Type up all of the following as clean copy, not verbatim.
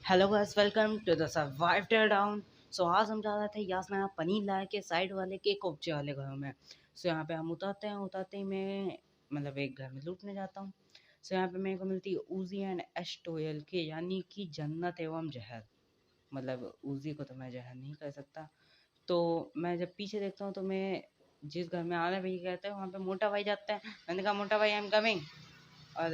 Hello guys, welcome to the survive tear down. So आज हम जा रहे थे यासना पनीर लाए के साइड वाले के कोपचे वाले घरों में। सो यहाँ पे हम उतारते ही मैं मतलब एक घर में लूटने जाता हूँ। सो यहाँ पे मेरे को मिलती है उजी एंड एस्टोयल के, यानी कि जन्नत एवं जहर। मतलब उजी को तो मैं जहर नहीं कर सकता। तो मैं जब पीछे देखता हूँ तो मैं जिस घर में आने भाई कहते हैं वहाँ पे मोटा भाई जाता है। मैंने कहा मोटा भाई आई एम कमिंग। और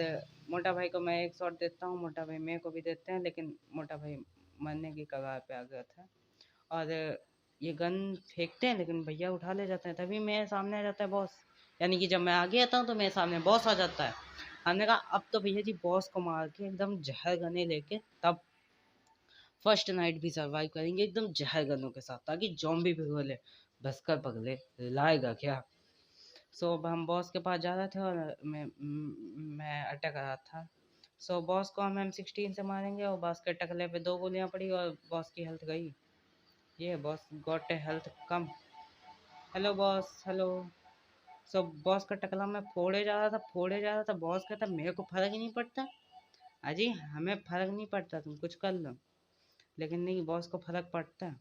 मोटा भाई को मैं एक शॉट देता हूँ, मोटा भाई मेरे को भी देते हैं, लेकिन मोटा भाई मरने की कगार पे आ गया था। और ये गन फेंकते हैं लेकिन भैया उठा ले जाते हैं। तभी मेरे सामने आ जाता है बॉस, यानी कि जब मैं आगे आता हूँ तो मेरे सामने बॉस आ जाता है। हमने कहा अब तो भैया जी बॉस को मार के एकदम जहर गने लेके तब फर्स्ट नाइट भी सरवाइव करेंगे एकदम जहर गनों के साथ, ताकि जॉम्बी भी बोले भस्कर पगले लाएगा क्या। अब हम बॉस के पास जा रहे थे और मैं अटक रहा था। बॉस को हम M16 से मारेंगे और बॉस के टकले पे 2 गोलियां पड़ी और बॉस की हेल्थ गई। ये boss got a health come. Hello boss, hello. Boss का टकला मैं फोड़े जा रहा था, बॉस कहता मेरे को फर्क ही नहीं पड़ता। अजी हमें फर्क नहीं पड़ता, तुम कुछ कर लो। लेकिन नहीं, बॉस को फर्क पड़ता है।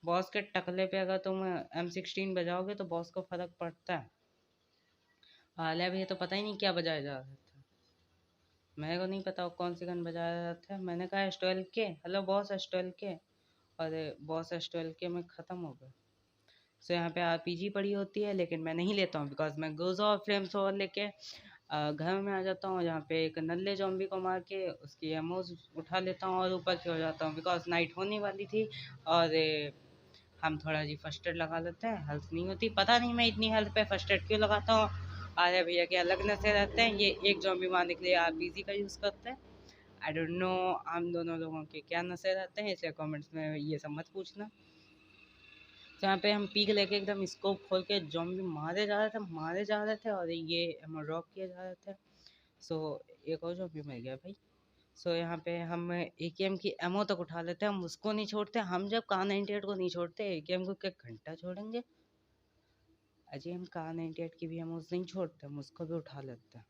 बॉस के टकले पे अगर तुम M16 बजाओगे तो बॉस को फर्क पड़ता है। हाल भी तो पता ही नहीं क्या बजाया जा रहा था। मेरे को नहीं पता वो कौन सी गन बजा रहा था। मैंने कहा S12 के, हेलो बॉस S12 के। और बॉस S12 के में ख़त्म हो गए। यहाँ पे RPG पड़ी होती है, लेकिन मैं नहीं लेता हूँ बिकॉज मैं गोज़ा और फ्लेम्स ओवर लेके घर में आ जाता हूँ, जहाँ पे एक नल्ले जॉम्बी को मार के उसकी एमोज उठा लेता हूँ और ऊपर की हो जाता हूँ बिकॉज नाइट होने वाली थी। और हम थोड़ा जी फर्स्ट एड लगा लेते हैं, हेल्थ नहीं होती। पता नहीं मैं इतनी हेल्थ पे फर्स्ट एड क्यों लगाता हूँ। आर्या भैया के अलग नशे रहते हैं, ये एक जॉम्बी मारने के लिए RPG का यूज़ करते हैं। आई डोंट नो हम दोनों लोगों के क्या नशे रहते हैं, इसलिए कमेंट्स में ये सब मत पूछना। यहाँ पे हम पीक लेके एकदम स्कोप खोल के जॉम्बी मारे जा रहे थे और ये हम रॉक किए जा रहे थे। सो एक और जॉम्बी मर गया भाई। यहाँ पे हम AKM की एमओ तक उठा लेते हैं, हम उसको नहीं छोड़ते। हम जब कार 98 को नहीं छोड़ते, AKM को क्या घंटा छोड़ेंगे। अजय हम कार 98 की भी एमओ नहीं छोड़ते, हम उसको भी उठा लेते हैं।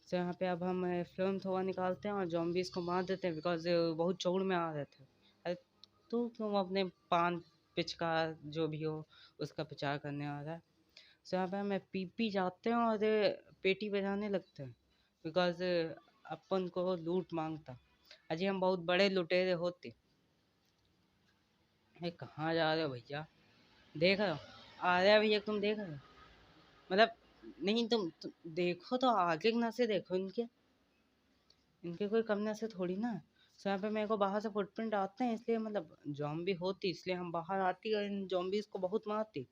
यहाँ पे अब हम फ्लेम थ्रोआ निकालते हैं और जॉम्बीज को मार देते हैं बिकॉज बहुत चौड़ में आ रहे थे। अरे तू क्यों अपने पान पिचकार जो भी हो उसका प्रचार करने आ रहा है। यहाँ पे हम PP जाते हैं और पेटी बजाने लगते हैं बिकॉज अपन को लूट मांगता। अजय हम बहुत बड़े लुटेरे होते। कहाँ जा रहे हो भैया, देख रहे हो आ रहा है भैया, तुम देख रहे हो। मतलब नहीं, तुम देखो तो आगे ना से देखो, इनके इनके कोई कम नशे थोड़ी ना। यहाँ पे मेरे को बाहर से फुटप्रिंट आते हैं, इसलिए मतलब जॉम्बी होती इसलिए हम बाहर आती और इन जॉम्बीज को बहुत मारती।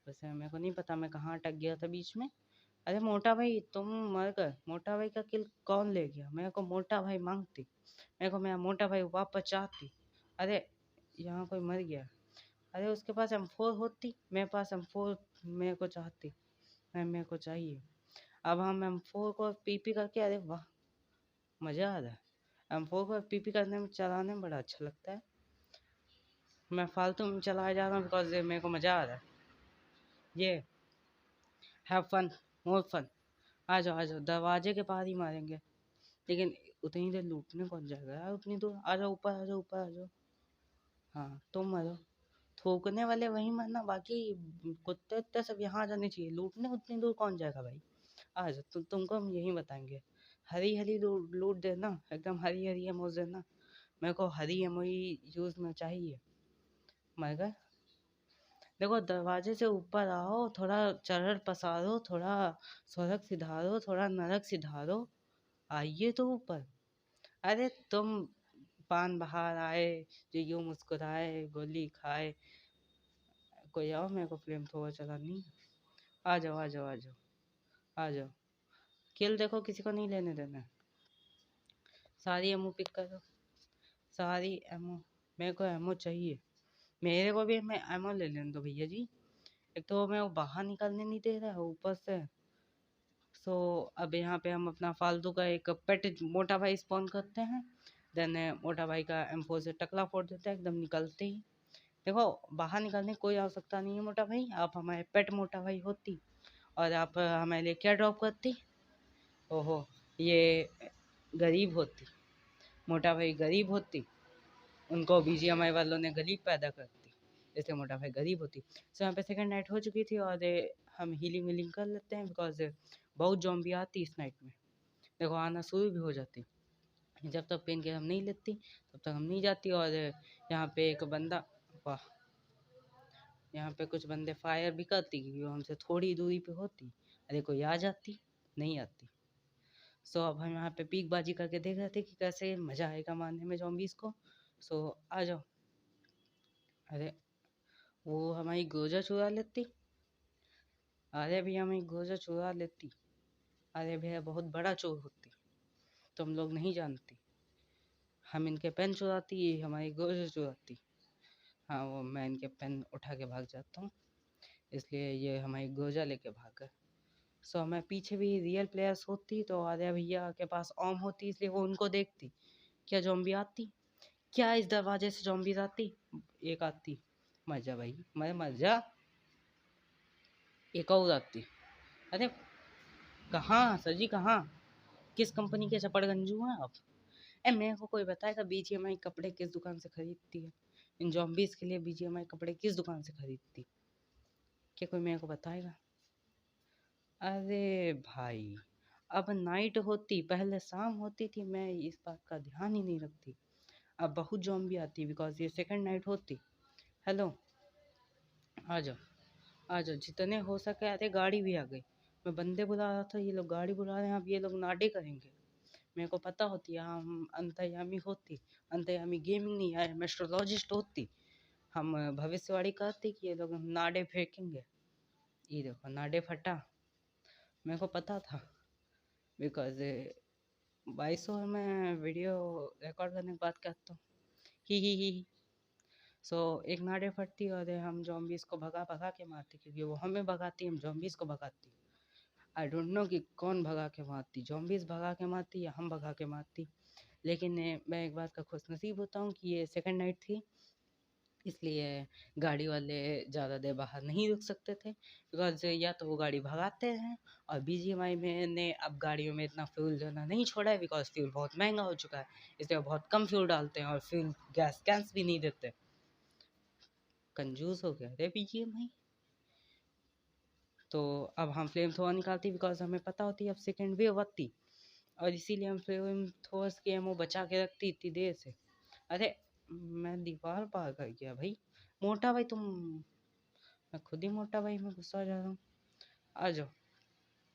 वैसे मेरे को नहीं पता मैं कहाँ अटक गया था बीच में। अरे मोटा भाई तुम मर गए, मोटा भाई का किल कौन ले गया। मेरे को मोटा भाई मांगती, मेरे को मेरा मोटा भाई वापस चाहती। अरे यहाँ कोई मर गया। अरे उसके पास M4 होती, मेरे पास M4 मेरे को चाहती, मेरे को चाहिए। अब हम M4 को PP करके, अरे वाह मज़ा आ रहा है। M4 को PP करने में चलाने में बड़ा अच्छा लगता है। मैं फालतू में चलाया जा रहा हूँ बिकॉज मेरे को मज़ा आ रहा है। ये हैव फन, मोर फन। आ जाओ दरवाजे के पार ही मारेंगे, लेकिन उतनी देर लूटने कौन जाएगा यार उतनी दूर। आ जाओ ऊपर, आ जाओ ऊपर आ जाओ। हाँ तुम मरो, थूकने वाले वहीं मरना, बाकी कुत्ते उत्ते सब यहाँ आ जाने चाहिए। लूटने उतनी दूर कौन जाएगा भाई। आ जाओ तुमको हम यही बताएंगे। हरी हरी लूट देना, एकदम हरी हरी एमोज देना। मेरे को हरी एमओई यूज में चाहिए। मर गए। देखो दरवाजे से ऊपर आओ, थोड़ा चढ़ पसारो, थोड़ा स्वर्ग सिधारो, थोड़ा नरक सिधारो। आइए तो ऊपर। अरे तुम पान बहार आए जो यूं मुस्कुराए गोली खाए। कोई आओ, मेरे को फ्लेम थ्रोवर चलानी। आ जाओ आ जाओ आ जाओ आ जाओ। किल देखो किसी को नहीं लेने देना। सारी एमओ पिक करो, सारी एमओ। मेरे को एमओ चाहिए, मेरे को भी मैं एमओ ले लेने दो भैया जी। एक तो मैं वो बाहर निकलने नहीं दे रहा है ऊपर से। अब यहाँ पे हम अपना फालतू का एक पेट मोटा भाई स्पॉन करते हैं। देन मोटा भाई का M4 से टकला फोड़ देते हैं एकदम निकलते ही। देखो बाहर निकलने की कोई आवश्यकता नहीं है मोटा भाई, आप हमारे पेट मोटा भाई होती और आप हमारे लिए क्या ड्रॉप करती। ओहो ये गरीब होती। मोटा भाई गरीब होती, उनको बीजीएमआई वालों ने गरीब पैदा कर दी, इसलिए मोटा भाई गरीब होती। सो यहाँ पे सेकंड नाइट हो चुकी थी और हम हीलिंग वीलिंग कर लेते हैं बिकॉज बहुत जॉम्बी आती इस नाइट में, देखो आना शुरू भी हो जाती। जब तक पेन के हम नहीं लेती तब तक हम नहीं जाती। और यहाँ पे एक बंदा, वाह, यहाँ पे कुछ बंदे फायर भी करती क्योंकि वो हमसे थोड़ी दूरी पे होती। अरे कोई आ जाती, नहीं आती। सो अब हम यहाँ पे पीक बाजी करके देख रहे थे कि कैसे मज़ा आएगा मारने में zombies को। सो आ जाओ। अरे वो हमारी गोजा चुरा लेती, अरे भैया हमारी गोजा चुरा लेती, अरे भैया बहुत बड़ा चोर होती, तुम लोग नहीं जानती। हम इनके पेन चुराती, ये हमारी गोजा चुराती। हाँ वो मैं इनके पेन उठा के भाग जाता हूँ, इसलिए ये हमारी गोजा लेके भाग गए। सो मैं पीछे भी रियल प्लेयर्स होती तो आर्या भैया के पास ऑम होती, इसलिए वो उनको देखती। क्या जॉम्बी आती, क्या इस दरवाजे से जॉम्बीज आती, एक आती, मर जा भाई, मर जा, एक और आती। अरे कहाँ सर जी, कहाँ, किस कंपनी के चपड़गंजू हैं आप? मेरे को कोई बताएगा बीजीएमआई कपड़े किस दुकान से खरीदती है, इन जॉम्बीज के लिए बीजीएमआई कपड़े किस दुकान से खरीदती, क्या कोई मेरे को बताएगा? अरे भाई अब नाइट होती, पहले शाम होती थी, मैं इस बात का ध्यान ही नहीं रखती। अब बहुत जॉम्बी आती बिकॉज ये सेकंड नाइट होती। हेलो, आ जाओ, आ जाओ जितने हो सके। अरे गाड़ी भी आ गई, मैं बंदे बुला रहा था, ये लोग गाड़ी बुला रहे हैं, अब ये लोग नाडे करेंगे। मेरे को पता होती है हम अंतर्यामी होती, अंतर्यामी गेमिंग नहीं है, मैं एस्ट्रोलॉजिस्ट होती, हम भविष्यवाणी करते कि ये लोग नाडे फेंकेंगे। ये देखो नाडे फटा, मेरे को पता था बिकॉज 2200 में वीडियो रिकॉर्ड करने की बात करता हूँ, ही। सो एक नाडे फटती और हम जॉम्बीज को भगा भगा के मारते, क्योंकि वो हमें भगाती, हम जॉम्बीज को भगाती। आई डोंट नो कि कौन भगा के मारती, जॉम्बीज भगा के मारती या हम भगा के मारती। लेकिन मैं एक बात का खुशनसीब होता हूँ कि ये सेकंड नाइट थी, इसलिए गाड़ी वाले ज़्यादा देर बाहर नहीं रुक सकते थे बिकॉज या तो वो गाड़ी भगाते हैं, और बीजीएमआई में ने अब गाड़ियों में इतना फ्यूल देना नहीं छोड़ा है बिकॉज फ्यूल बहुत महंगा हो चुका है, इसलिए बहुत कम फ्यूल डालते हैं और फ्यूल गैस कैंस भी नहीं देते। कंजूस हो गया रे बीजीएमआई। तो अब हम फ्लेम थ्रोअर निकालती बिकॉज हमें पता होती है अब सेकेंड वेव आती, और इसीलिए हम फ्लेम थ्रोअर्स के एमओ बचा के रखती इतनी देर से। अरे मैं दीवार पार कर गया भाई, मोटा भाई तुम, मैं खुद ही मोटा भाई में गुस्सा जा रहा हूँ। आ जाओ,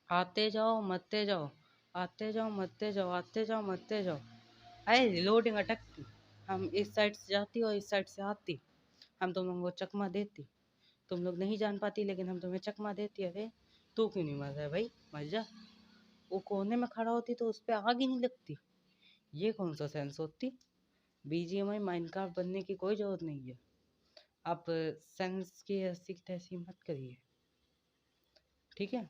आते जाओ मरते जाओ, आते जाओ मरते जाओ, आते जाओ मरते जाओ। अरे रिलोडिंग अटकती, हम इस साइड से जाती और इस साइड से आती, हम तुम लोगों को चकमा देती, तुम लोग नहीं जान पाती लेकिन हम तुम्हें चकमा देती। अरे तू क्यों नहीं मर रहा है भाई, मर जा। वो कोने में खड़ा होती तो उस पर आग ही नहीं लगती, ये कौन सा सेंस होती। बीजीएमआई माइनक्राफ्ट बनने की कोई ज़रूरत नहीं है, आप सेंस की ऐसी तैसी मत करिए, ठीक है।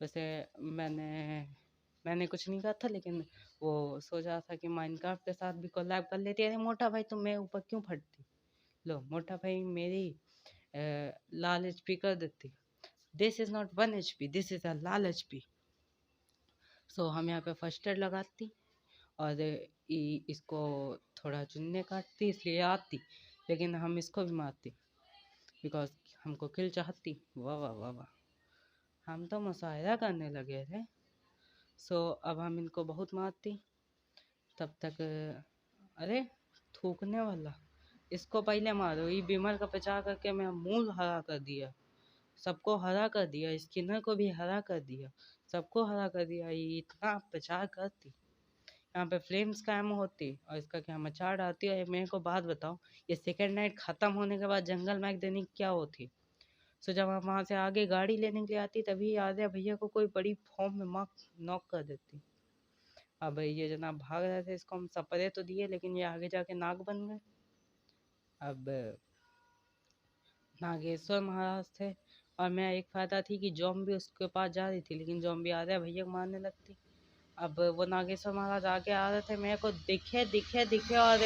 वैसे मैंने मैंने कुछ नहीं कहा था, लेकिन वो सोच रहा था कि माइनक्राफ्ट के साथ भी कोलैब कर लेती है। अरे मोटा भाई तुम मेरे ऊपर क्यों फटती, लो मोटा भाई मेरी लाल एचपी कर देती। This is not 1 HP, this is a लाल एचपी। सो हम यहाँ पे फर्स्ट एड लगाती और इसको थोड़ा चुनने काटती, इसलिए आती, लेकिन हम इसको भी मारती बिकॉज हमको किल चाहती। वाह वाह वाह वाह, हम तो मुशायरा करने लगे थे। सो अब हम इनको बहुत मारती, तब तक अरे थूकने वाला, इसको पहले मारो, ये बीमर का बचा करके मैं मूल हरा कर दिया, सबको हरा कर दिया, स्किनर को भी हरा कर दिया, सबको हरा कर दिया, ये इतना प्रचार करती। यहाँ पे फ्लेम्स कायम होती और इसका क्या मचाड़ आती है। मेरे को बात बताओ, ये सेकेंड नाइट ख़त्म होने के बाद जंगल मैग देने की क्या होती। सो जब आप वहाँ से आगे गाड़ी लेने के लिए आती तभी आर्या भैया को कोई बड़ी फॉर्म में मार्क नॉक कर देती। अब ये जनाब भाग रहे थे, इसको हम सपरे तो दिए लेकिन ये आगे जाके नाग बन गए। अब नागेश्वर महाराज थे और मैं एक फ़ायदा थी कि जॉम्बी उसके पास जा रही थी, लेकिन जॉम्बी आर्या भैया को मारने लगती। अब वो नागेश्वर महाराज आगे आ रहे थे, मेरे को दिखे दिखे दिखे और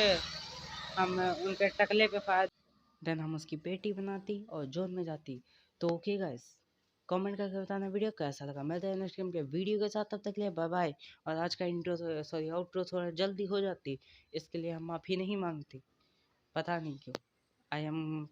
हम उनके टकले पे फायर, देन हम उसकी पेटी बनाती और जोन में जाती। तो ओके गाइस, कमेंट करके बताना वीडियो कैसा लगा। मिलते हैं नेक्स्ट गेम के वीडियो के साथ, तब तक के लिए बाय बाय। और आज का इंट्रो सॉरी आउट्रो थोड़ा जल्दी हो जाती, इसके लिए हम माफ़ी नहीं मांगते, पता नहीं क्यों। I am